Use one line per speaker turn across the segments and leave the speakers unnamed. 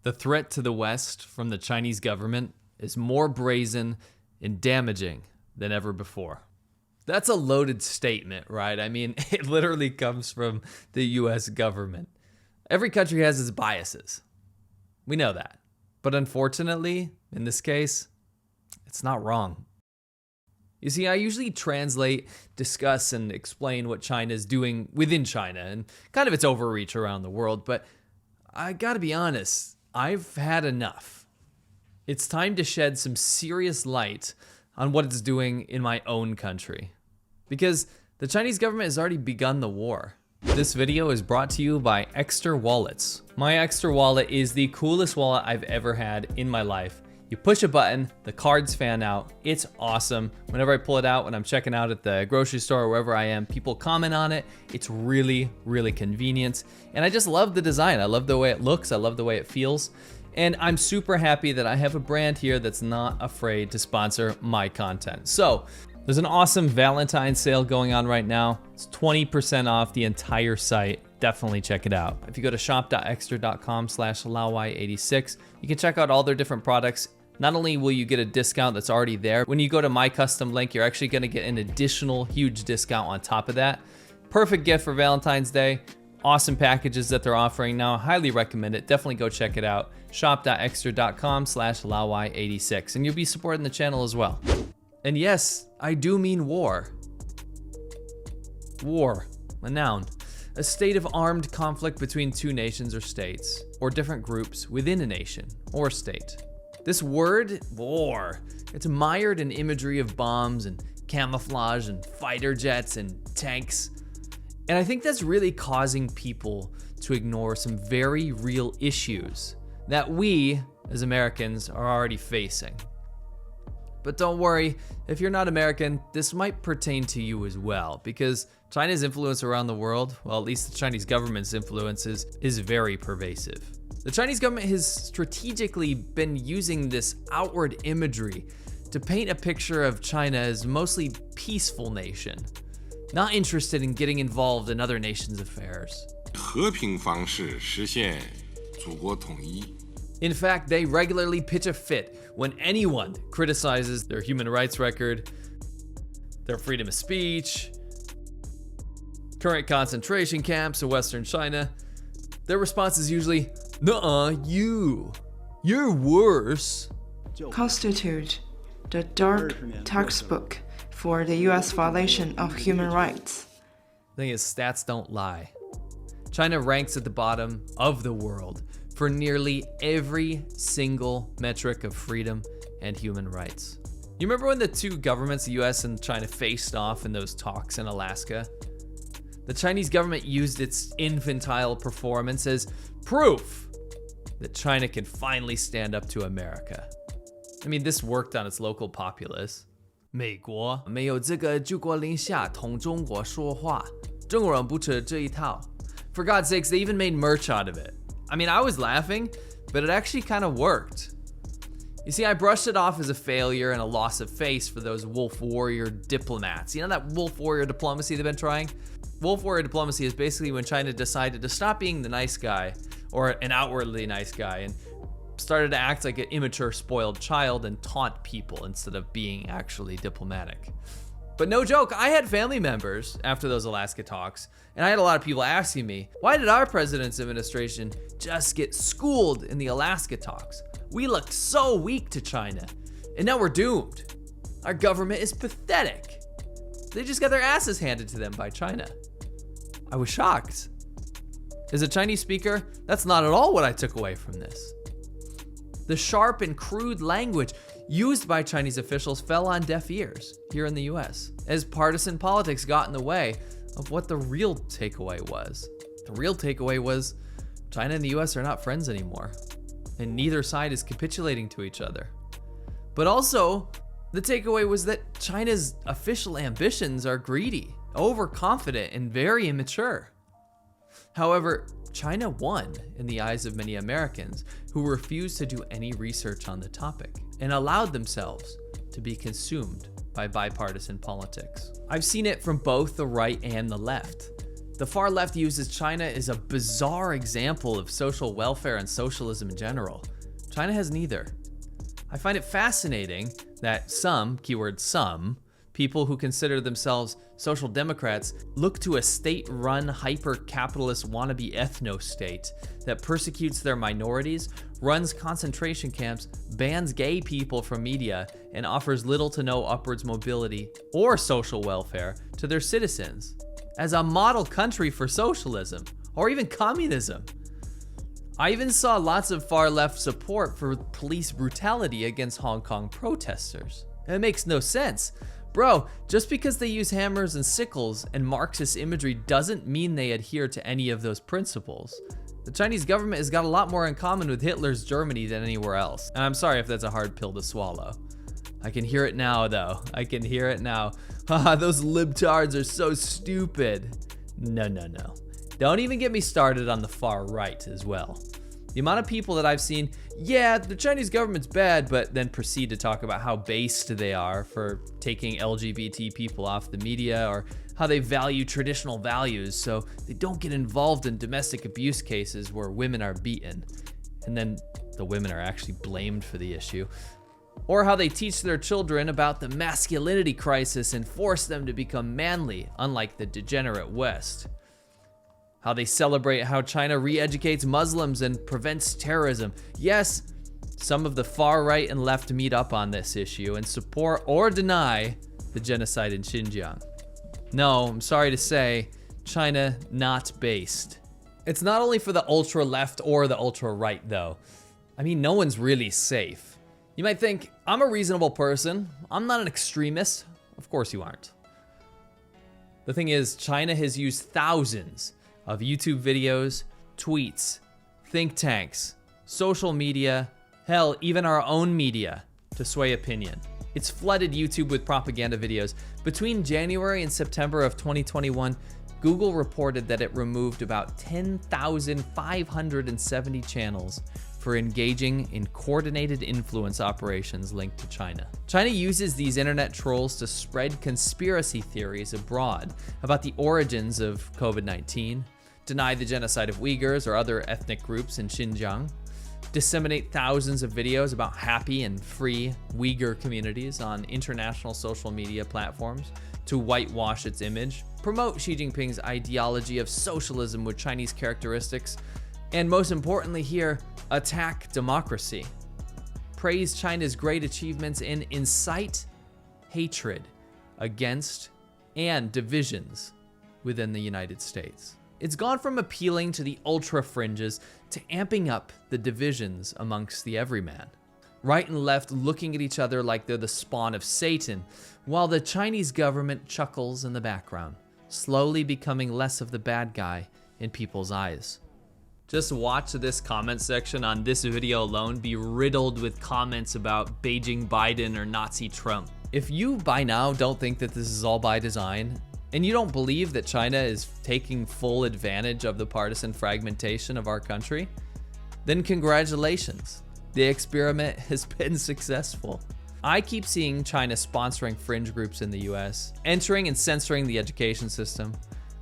The threat to the West from the Chinese government is more brazen and damaging than ever before. That's a loaded statement, right? I mean, it literally comes from the US government. Every country has its biases. We know that. But unfortunately, in this case, it's not wrong. You see, I usually translate, discuss, and explain what China is doing within China and kind of its overreach around the world, but I gotta be honest, I've had enough. It's time to shed some serious light on what it's doing in my own country. Because the Chinese government has already begun the war. This video is brought to you by Extra Wallets. My Extra Wallet is the coolest wallet I've ever had in my life. You push a button, the cards fan out. It's awesome. Whenever I pull it out, when I'm checking out at the grocery store or wherever I am, people comment on it. It's really, really convenient. And I just love the design. I love the way it looks. I love the way it feels. And I'm super happy that I have a brand here that's not afraid to sponsor my content. So there's an awesome Valentine's sale going on right now. It's 20% off the entire site. Definitely check it out. If you go to shop.extra.com/Laowai86, you can check out all their different products. Not only will you get a discount that's already there, when you go to my custom link, you're actually gonna get an additional huge discount on top of that. Perfect gift for Valentine's Day. Awesome packages that they're offering now. Highly recommend it. Definitely go check it out. Shop.extra.com/Laowai86, and you'll be supporting the channel as well. And yes, I do mean war. War, a noun. A state of armed conflict between two nations or states, or different groups within a nation or state. This word, war, it's mired in imagery of bombs and camouflage and fighter jets and tanks. And I think that's really causing people to ignore some very real issues that we, as Americans, are already facing. But don't worry, if you're not American, this might pertain to you as well, because China's influence around the world, well, at least the Chinese government's influence is very pervasive. The Chinese government has strategically been using this outward imagery to paint a picture of China as a mostly peaceful nation, not interested in getting involved in other nations' affairs.
和平方式实现祖国统一。
In fact, they regularly pitch a fit when anyone criticizes their human rights record, their freedom of speech, current concentration camps in Western China. Their response is usually, "Nuh-uh, you're worse."
Constitute the dark textbook for the US violation of human rights.
The thing is, stats don't lie. China ranks at the bottom of the world for nearly every single metric of freedom and human rights. You remember when the two governments, the US and China, faced off in those talks in Alaska? The Chinese government used its infantile performance as proof that China can finally stand up to America. I mean, this worked on its local populace. 美国没有这个居国临下同中国说话，中国人不吃这一套. For God's sakes, they even made merch out of it. I mean, I was laughing, but it actually kind of worked. You see, I brushed it off as a failure and a loss of face for those wolf warrior diplomats. You know that wolf warrior diplomacy they've been trying? Wolf warrior diplomacy is basically when China decided to stop being the nice guy, or an outwardly nice guy, and started to act like an immature, spoiled child and taunt people instead of being actually diplomatic. But no joke, I had family members after those Alaska talks, and I had a lot of people asking me, why did our president's administration just get schooled in the Alaska talks? We looked so weak to China, and now we're doomed. Our government is pathetic. They just got their asses handed to them by China. I was shocked. As a Chinese speaker, that's not at all what I took away from this. The sharp and crude language used by Chinese officials fell on deaf ears here in the US, as partisan politics got in the way of what the real takeaway was. The real takeaway was China and the US are not friends anymore, and neither side is capitulating to each other. But also, the takeaway was that China's official ambitions are greedy, overconfident, and very immature. However, China won in the eyes of many Americans who refused to do any research on the topic and allowed themselves to be consumed by bipartisan politics. I've seen it from both the right and the left. The far left uses China as a bizarre example of social welfare and socialism in general. China has neither. I find it fascinating that some, keyword some, people who consider themselves social democrats look to a state-run hyper-capitalist wannabe ethno-state that persecutes their minorities, runs concentration camps, bans gay people from media, and offers little to no upwards mobility or social welfare to their citizens as a model country for socialism or even communism. I even saw lots of far-left support for police brutality against Hong Kong protesters. It makes no sense. Bro, just because they use hammers and sickles and Marxist imagery doesn't mean they adhere to any of those principles. The Chinese government has got a lot more in common with Hitler's Germany than anywhere else. And I'm sorry if that's a hard pill to swallow. I can hear it now, though. I can hear it now. Haha, those libtards are so stupid. No. Don't even get me started on the far right as well. The amount of people that I've seen, yeah, the Chinese government's bad, but then proceed to talk about how based they are for taking LGBT people off the media, or how they value traditional values so they don't get involved in domestic abuse cases where women are beaten, and then the women are actually blamed for the issue. Or how they teach their children about the masculinity crisis and force them to become manly, unlike the degenerate West. How they celebrate how China re-educates Muslims and prevents terrorism. Yes, some of the far right and left meet up on this issue and support or deny the genocide in Xinjiang. No, I'm sorry to say, China not based. It's not only for the ultra left or the ultra right though. I mean, no one's really safe. You might think, I'm a reasonable person. I'm not an extremist. Of course you aren't. The thing is, China has used thousands of YouTube videos, tweets, think tanks, social media, hell, even our own media to sway opinion. It's flooded YouTube with propaganda videos. Between January and September of 2021, Google reported that it removed about 10,570 channels for engaging in coordinated influence operations linked to China. China uses these internet trolls to spread conspiracy theories abroad about the origins of COVID-19, deny the genocide of Uyghurs or other ethnic groups in Xinjiang, disseminate thousands of videos about happy and free Uyghur communities on international social media platforms to whitewash its image, promote Xi Jinping's ideology of socialism with Chinese characteristics, and most importantly here, attack democracy, praise China's great achievements, and incite hatred against and divisions within the United States. It's gone from appealing to the ultra fringes to amping up the divisions amongst the everyman. Right and left looking at each other like they're the spawn of Satan, while the Chinese government chuckles in the background, slowly becoming less of the bad guy in people's eyes. Just watch this comment section on this video alone be riddled with comments about Beijing Biden or Nazi Trump. If you by now don't think that this is all by design, and you don't believe that China is taking full advantage of the partisan fragmentation of our country, then congratulations. The experiment has been successful. I keep seeing China sponsoring fringe groups in the US, entering and censoring the education system,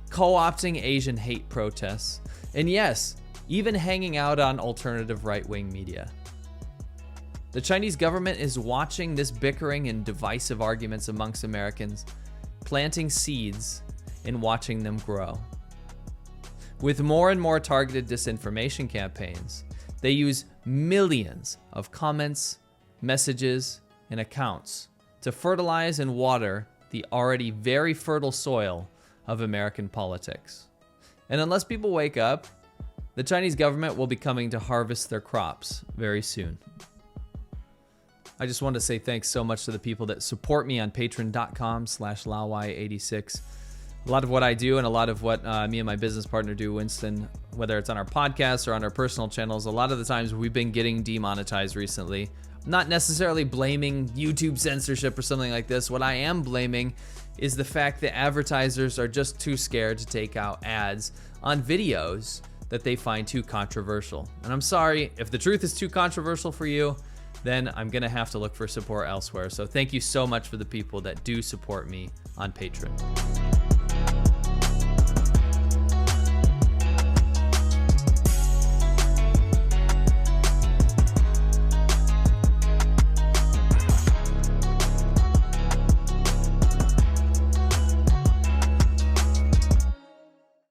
co-opting Asian hate protests, and yes, even hanging out on alternative right-wing media. The Chinese government is watching this bickering and divisive arguments amongst Americans, planting seeds and watching them grow. With more and more targeted disinformation campaigns, they use millions of comments, messages, and accounts to fertilize and water the already very fertile soil of American politics. And unless people wake up, the Chinese government will be coming to harvest their crops very soon. I just want to say thanks so much to the people that support me on patreon.com/Laowai86. A lot of what I do and a lot of what me and my business partner do, Winston, whether it's on our podcast or on our personal channels, a lot of the times we've been getting demonetized recently. Not necessarily blaming YouTube censorship or something like this. What I am blaming is the fact that advertisers are just too scared to take out ads on videos that they find too controversial. And I'm sorry, if the truth is too controversial for you, then I'm gonna have to look for support elsewhere. So thank you so much for the people that do support me on Patreon.